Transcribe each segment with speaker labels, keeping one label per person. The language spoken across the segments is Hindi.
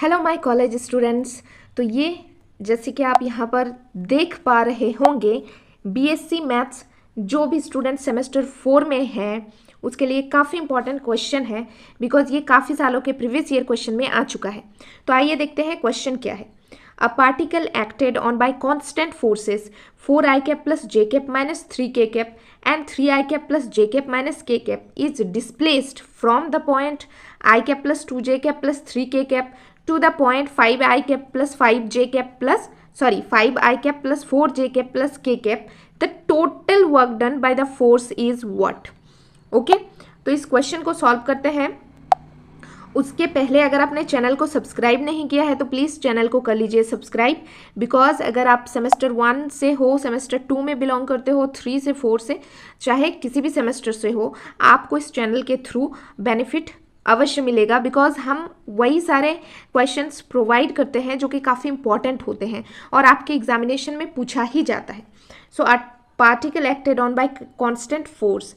Speaker 1: Hello my college students. तो ये जैसे कि आप यहाँ पर देख पा रहे होंगे, बीएससी मैथ्स जो भी स्टूडेंट सेमेस्टर 4 में है उसके लिए काफ़ी इंपॉर्टेंट क्वेश्चन है, बिकॉज ये काफ़ी सालों के प्रीवियस ईयर क्वेश्चन में आ चुका है। तो आइए देखते हैं क्वेश्चन क्या है। अ particle acted on by constant forces 4i cap plus j cap minus 3k cap and 3i cap plus j cap minus k cap is displaced from the point I cap plus 2j cap plus 3k cap to the point 5i cap plus 5j cap plus 5i cap plus 4j cap plus k cap. The total work done by the force is what? Okay तो इस क्वेश्चन को सॉल्व करते हैं। उसके पहले अगर आपने चैनल को सब्सक्राइब नहीं किया है तो प्लीज़ चैनल को कर लीजिए सब्सक्राइब, बिकॉज अगर आप सेमेस्टर 1 से हो, सेमेस्टर 2 में बिलोंग करते हो, 3 से 4 से, चाहे किसी भी सेमेस्टर से हो, आपको इस चैनल के थ्रू बेनिफिट अवश्य मिलेगा, बिकॉज हम वही सारे क्वेश्चंस प्रोवाइड करते हैं जो कि काफ़ी इंपॉर्टेंट होते हैं और आपके एग्जामिनेशन में पूछा ही जाता है। So a particle acted on by constant force,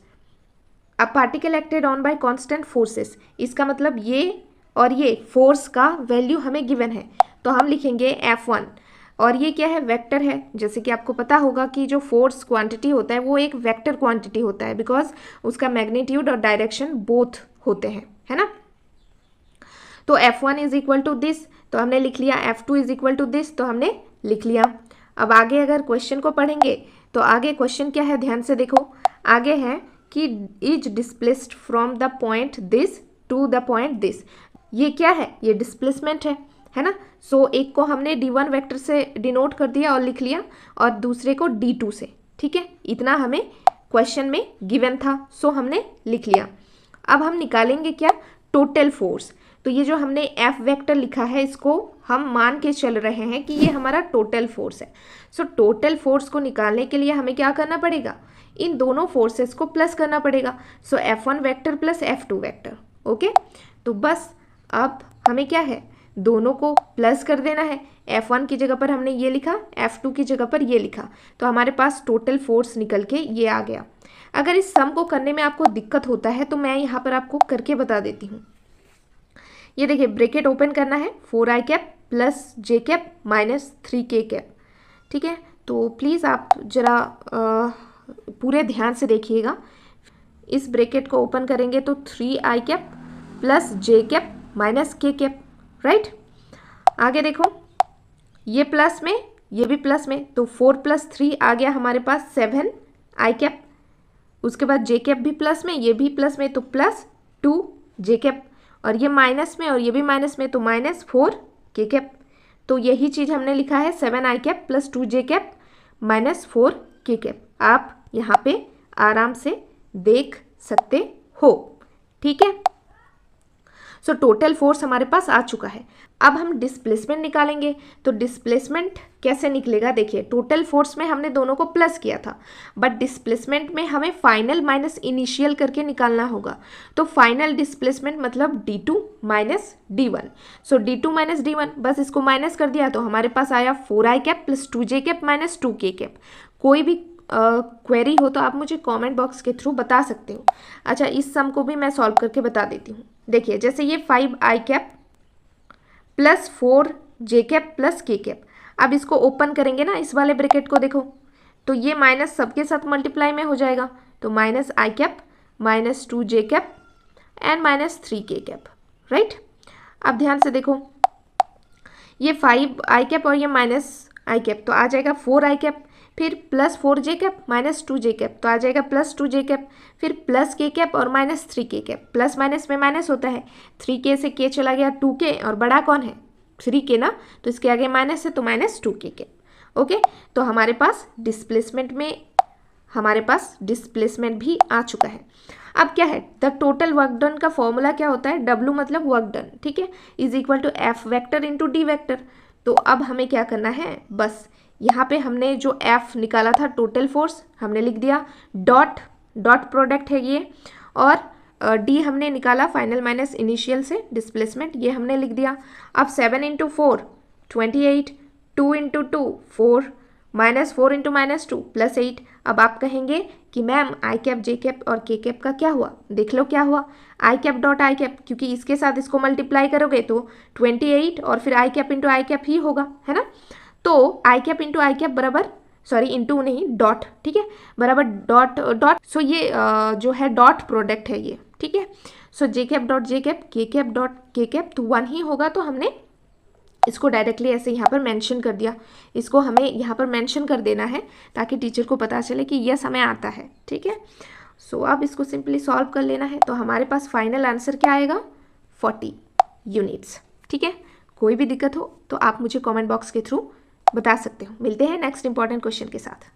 Speaker 1: a particle acted on by constant forces, इसका मतलब ये और ये फोर्स का वैल्यू हमें गिवन है, तो हम लिखेंगे F1 और ये क्या है, वेक्टर है। जैसे कि आपको पता होगा कि जो फोर्स क्वांटिटी होता है वो एक वेक्टर क्वांटिटी होता है, बिकॉज उसका मैग्नीट्यूड और डायरेक्शन बोथ होते हैं, है ना। तो F1 is equal to this, तो हमने लिख लिया। F2 is equal to this, तो हमने लिख लिया। अब आगे अगर क्वेश्चन को पढ़ेंगे तो आगे क्वेश्चन क्या है, ध्यान से देखो। आगे है कि is displaced from the point this to the point this. ये क्या है, ये डिस्प्लेसमेंट है ना। सो एक को हमने D1 वेक्टर से डिनोट कर दिया और लिख लिया, और दूसरे को D2 से, ठीक है। इतना हमें क्वेश्चन में गिवन था, सो हमने लिख लिया। अब हम निकालेंगे क्या, टोटल फोर्स। तो ये जो हमने F वेक्टर लिखा है इसको हम मान के चल रहे हैं कि ये हमारा टोटल फोर्स है। सो टोटल फोर्स को निकालने के लिए हमें क्या करना पड़ेगा, इन दोनों फोर्सेस को प्लस करना पड़ेगा। सो F1 vector plus F2 vector, okay. तो बस अब हमें क्या है, दोनों को प्लस कर देना है। F1 की जगह पर हमने ये लिखा, F2 की जगह पर ये लिखा, तो हमारे पास टोटल फोर्स निकल के ये आ गया। अगर इस सम को करने में आपको दिक्कत होता है तो मैं यहाँ पर आपको करके बता देती हूँ। ये देखिए, ब्रैकेट ओपन करना है, 4i cap plus j cap minus 3k cap, ठीक है। तो प्लीज़ आप जरा पूरे ध्यान से देखिएगा। इस ब्रैकेट को ओपन करेंगे तो 3i cap plus j cap minus k cap, right. आगे देखो, ये प्लस में, ये भी प्लस में, तो 4 प्लस 3 आ गया हमारे पास 7i कैप। उसके बाद j कैप भी प्लस में, ये भी प्लस में, तो प्लस 2j कैप, और ये माइनस में और ये भी माइनस में, तो माइनस 4k कैप। तो यही चीज़ हमने लिखा है, 7i cap plus 2j cap minus 4k cap. आप यहाँ पे आराम से देख सकते हो, ठीक है। सो टोटल फोर्स हमारे पास आ चुका है। अब हम डिस्प्लेसमेंट निकालेंगे। तो डिस्प्लेसमेंट कैसे निकलेगा, देखिए, टोटल फोर्स में हमने दोनों को प्लस किया था, बट डिस्प्लेसमेंट में हमें फाइनल माइनस इनिशियल करके निकालना होगा। तो फाइनल डिस्प्लेसमेंट मतलब D2 माइनस D1। सो D2 माइनस D1, बस इसको माइनस कर दिया तो हमारे पास आया 4i cap plus 2j cap minus 2k cap. कोई भी क्वेरी हो तो आप मुझे कमेंट बॉक्स के थ्रू बता सकते हो। अच्छा, इस सम को भी मैं सॉल्व करके बता देती हूँ। देखिए, जैसे ये 5i cap plus 4j cap plus k cap, अब इसको ओपन करेंगे ना, इस वाले ब्रैकेट को देखो, तो ये माइनस सबके साथ मल्टीप्लाई में हो जाएगा, तो minus i cap minus 2j cap and minus 3k cap, right. अब ध्यान से देखो, ये 5i कैप और ये माइनस i कैप, तो आ जाएगा 4i कैप, फिर plus 4j cap minus 2j cap, तो आ जाएगा प्लस 2j कैप, फिर प्लस k कैप और minus 3k cap. Plus minus में माइनस होता है, 3k से k चला गया 2k, और बड़ा कौन है, 3k ना, तो इसके आगे माइनस है तो माइनस 2k कैप, ओके। तो हमारे पास डिस्प्लेसमेंट भी आ चुका है। अब क्या है, द टोटल वर्क डन का फॉर्मूला क्या होता है, W मतलब वर्क डन, ठीक है, is equal to F vector into D vector. तो अब हमें क्या करना है, बस यहाँ पे हमने जो F निकाला था टोटल फोर्स हमने लिख दिया, डॉट प्रोडक्ट है ये, और D हमने निकाला फाइनल माइनस इनिशियल से डिस्प्लेसमेंट, ये हमने लिख दिया। अब 7 इंटू 4 28, 2 इंटू 2 4, -4 इंटू -2 +8। अब आप कहेंगे कि मैम आई कैप जे कैप और के कैप का क्या हुआ, देख लो क्या हुआ। आई कैप डॉट आई कैप, क्योंकि इसके साथ इसको मल्टीप्लाई करोगे तो 28 और फिर आई कैप इंटू आई कैप ही होगा, है ना। तो आई कैप इंटू आई कैप बराबर, सॉरी इंटू नहीं डॉट, ठीक है, बराबर डॉट डॉट। सो ये जो है डॉट प्रोडक्ट है ये, ठीक है। सो जे कैप डॉट जे कैप, के कैप डॉट के कैप, तो 1 ही होगा। तो हमने इसको डायरेक्टली ऐसे यहाँ पर मेंशन कर दिया, इसको हमें यहाँ पर मेंशन कर देना है ताकि टीचर को पता चले कि यस हमें आता है, ठीक है। सो अब इसको सिंपली सॉल्व कर लेना है। तो हमारे पास फाइनल आंसर क्या आएगा, 40 यूनिट्स, ठीक है। कोई भी दिक्कत हो तो आप मुझे कमेंट बॉक्स के थ्रू बता सकते हो। मिलते हैं नेक्स्ट इंपॉर्टेंट क्वेश्चन के साथ।